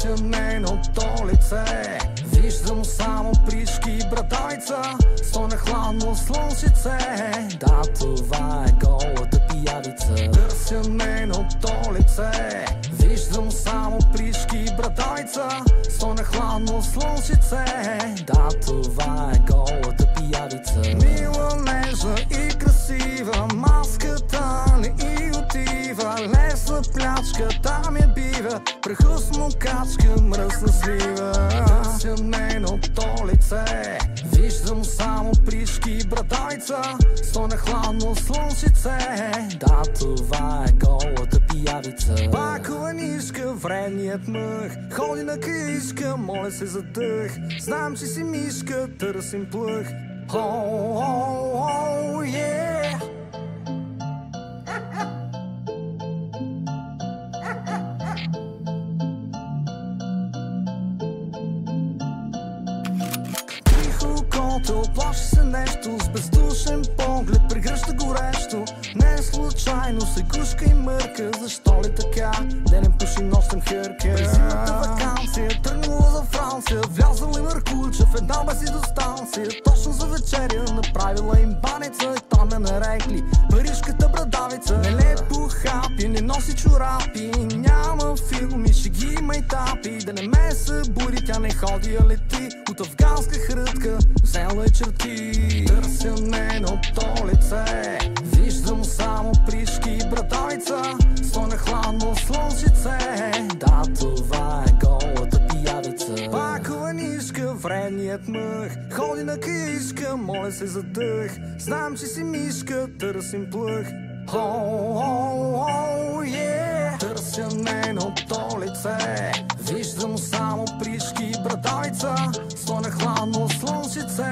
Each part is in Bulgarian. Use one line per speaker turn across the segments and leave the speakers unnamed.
Търся нейното лице, виждам само пришки и брадайца, стоя хладно слънчице. Да, това е голата пиявица. Търся нейното лице, виждам само пришки и брадайца, стоя хладно слънчице. Да, това е голата пиявица. Мила, нежна и красива, маската ли и отива, лесна плячка, там я бива, прехъсно качка, мръсна слива. Търся нейното лице, виждам само пришки и брадайца, стоя хладно слънчице. Да, това е голата пиявица. Пакова нишка, вредният мъх, ходи на каишка, моля се за дъх. Знам, че си мишка, търсим плъх. Oh, yeah. Тихо окото, плаши се нещо, с бездушен поглед прегръща горещо. Не е случайно, се гушка и мърка, защо ли така? Денем пуши, нощем хърка. През зимната ваканция, тръгнала за Франция, влязал и Маркулча в една бази до станция. Точно за вечеря направила им баница и там я нарекли парижката брадавица. Не ле по хапи, не носи чорапи, няма филми, ще ги има и тапи. Да не ме събуди, тя не ходи, а лети от афганска хрътка, взела е черти. Търся нейното лице, виждам само пришки и брадайца, стоя хладно слънчице. Да, това е голата пиявица. Пакова нишка, вредният мъх, ходи на каишка, моля се за дъх. Знам, че си мишка, търсим плъх. Oh, yeah. Търся нейното лице, виждам само пришки и брадайца, стоя хладно слънчице.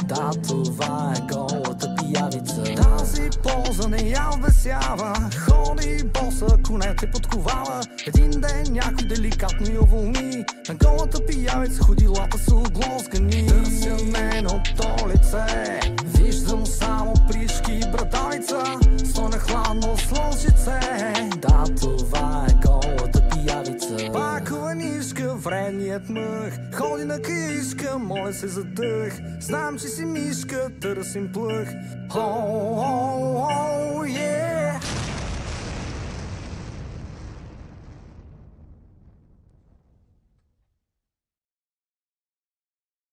Да, това е голата пиявица. Тази поза не я обесява, ходи боса, ако не те подковава. Един ден някой деликатно я уволни, на голата пиявица ходилата са оглоскани. Търся нейното лице, виждам само пришки и брадайца, стоя хладно слънчице. Да, това е голата пиявица. Пакова нишка, вредният мъх, ходи на каишка, моля се за дъх. Знам, че си мишка, търсим плъх. Oh, yeah.